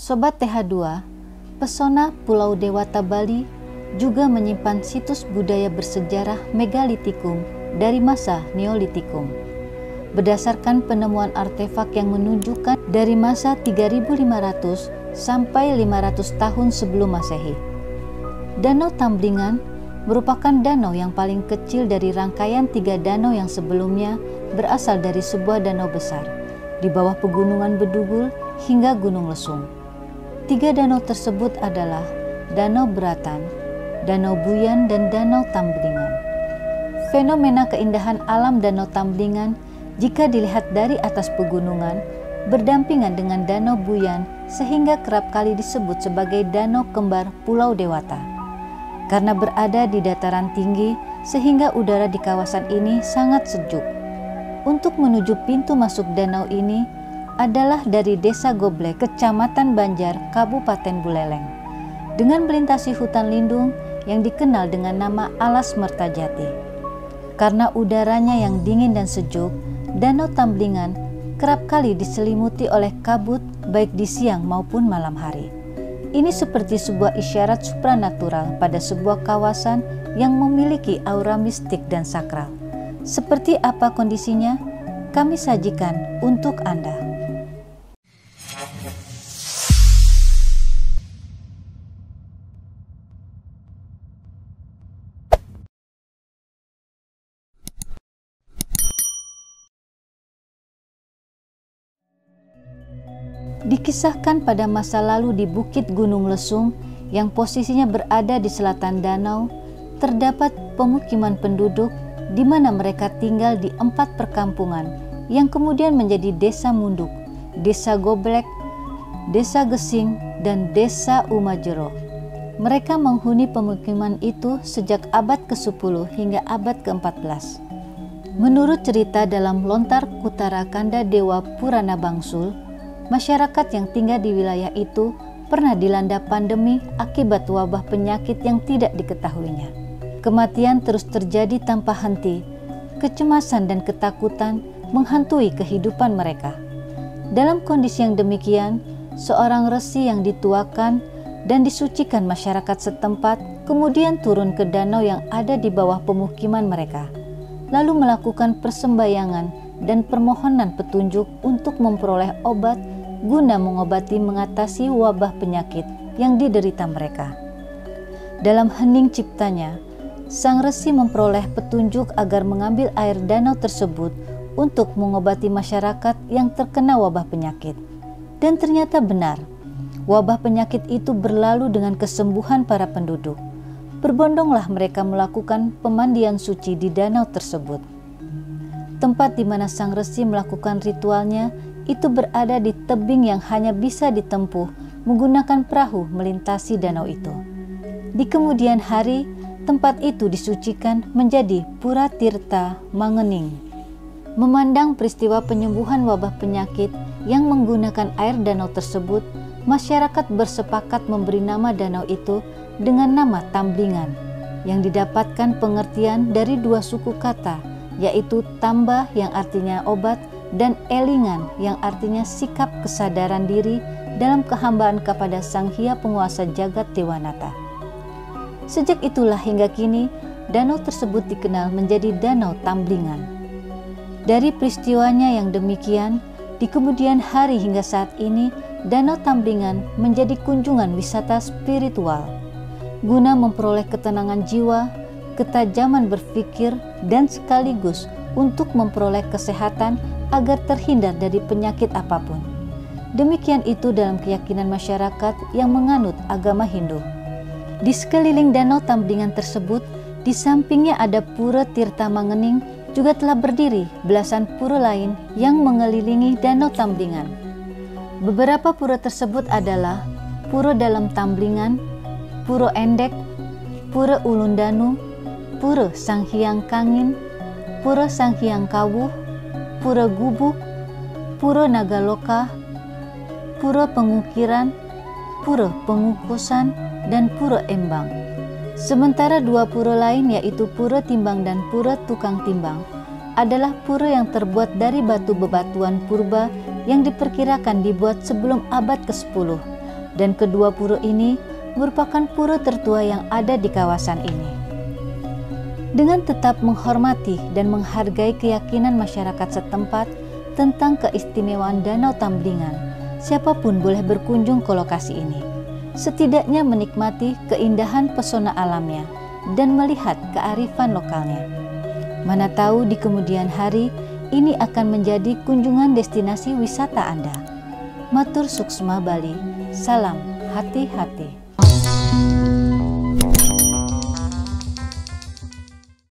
Sobat TH2, pesona Pulau Dewata Bali juga menyimpan situs budaya bersejarah megalitikum dari masa Neolitikum. Berdasarkan penemuan artefak yang menunjukkan dari masa 3500 sampai 500 tahun sebelum Masehi. Danau Tamblingan merupakan danau yang paling kecil dari rangkaian 3 danau yang sebelumnya berasal dari sebuah danau besar di bawah pegunungan Bedugul hingga Gunung Lesung. 3 danau tersebut adalah Danau Beratan, Danau Buyan, dan Danau Tamblingan. Fenomena keindahan alam Danau Tamblingan jika dilihat dari atas pegunungan berdampingan dengan Danau Buyan sehingga kerap kali disebut sebagai danau kembar Pulau Dewata. Karena berada di dataran tinggi sehingga udara di kawasan ini sangat sejuk. Untuk menuju pintu masuk danau ini adalah dari Desa Goblek, Kecamatan Banjar, Kabupaten Buleleng, dengan melintasi hutan lindung yang dikenal dengan nama Alas Mertajati. Karena udaranya yang dingin dan sejuk, Danau Tamblingan kerap kali diselimuti oleh kabut baik di siang maupun malam hari. Ini seperti sebuah isyarat supranatural pada sebuah kawasan yang memiliki aura mistik dan sakral. Seperti apa kondisinya? Kami sajikan untuk Anda. Dikisahkan pada masa lalu di Bukit Gunung Lesung yang posisinya berada di selatan danau, terdapat pemukiman penduduk di mana mereka tinggal di 4 perkampungan yang kemudian menjadi Desa Munduk, Desa Goblek, Desa Gesing, dan Desa Umajero. Mereka menghuni pemukiman itu sejak abad ke-10 hingga abad ke-14. Menurut cerita dalam Lontar Kutara Kanda Dewa Purana Bangsul, masyarakat yang tinggal di wilayah itu pernah dilanda pandemi akibat wabah penyakit yang tidak diketahuinya. Kematian terus terjadi tanpa henti. Kecemasan dan ketakutan menghantui kehidupan mereka. Dalam kondisi yang demikian, seorang resi yang dituakan dan disucikan masyarakat setempat kemudian turun ke danau yang ada di bawah pemukiman mereka, lalu melakukan persembahyangan dan permohonan petunjuk untuk memperoleh obat guna mengobati mengatasi wabah penyakit yang diderita mereka. Dalam hening ciptanya, sang resi memperoleh petunjuk agar mengambil air danau tersebut untuk mengobati masyarakat yang terkena wabah penyakit. Dan ternyata benar, wabah penyakit itu berlalu dengan kesembuhan para penduduk. Berbondonglah mereka melakukan pemandian suci di danau tersebut. Tempat di mana sang resi melakukan ritualnya itu berada di tebing yang hanya bisa ditempuh menggunakan perahu melintasi danau itu. Di kemudian hari, tempat itu disucikan menjadi Pura Tirta Mangening. Memandang peristiwa penyembuhan wabah penyakit yang menggunakan air danau tersebut, masyarakat bersepakat memberi nama danau itu dengan nama Tamblingan, yang didapatkan pengertian dari 2 suku kata, yaitu Tamba yang artinya obat dan Elingan yang artinya sikap kesadaran diri dalam kehambaan kepada Sang Hyang Penguasa Jagat Dewanata. Sejak itulah hingga kini danau tersebut dikenal menjadi Danau Tamblingan. Dari peristiwanya yang demikian, di kemudian hari hingga saat ini Danau Tamblingan menjadi kunjungan wisata spiritual guna memperoleh ketenangan jiwa, ketajaman berpikir, dan sekaligus untuk memperoleh kesehatan agar terhindar dari penyakit apapun. Demikian itu dalam keyakinan masyarakat yang menganut agama Hindu. Di sekeliling Danau Tamblingan tersebut, di sampingnya ada Pura Tirta Mangening, juga telah berdiri belasan pura lain yang mengelilingi Danau Tamblingan. Beberapa pura tersebut adalah Pura Dalam Tamblingan, Pura Endek, Pura Ulundanu, Pura Sang Hyang Kangin, Pura Sang Hyang Kawuh, Pura Gubuk, Pura Nagaloka, Pura Pengukiran, Pura Pengukusan, dan Pura Embang. Sementara 2 pura lain yaitu Pura Timbang dan Pura Tukang Timbang adalah pura yang terbuat dari batu bebatuan purba yang diperkirakan dibuat sebelum abad ke-10 dan kedua pura ini merupakan pura tertua yang ada di kawasan ini. Dengan tetap menghormati dan menghargai keyakinan masyarakat setempat tentang keistimewaan Danau Tamblingan, siapapun boleh berkunjung ke lokasi ini, setidaknya menikmati keindahan pesona alamnya dan melihat kearifan lokalnya. Mana tahu di kemudian hari ini akan menjadi kunjungan destinasi wisata Anda. Matur Suksma Bali, salam hati-hati.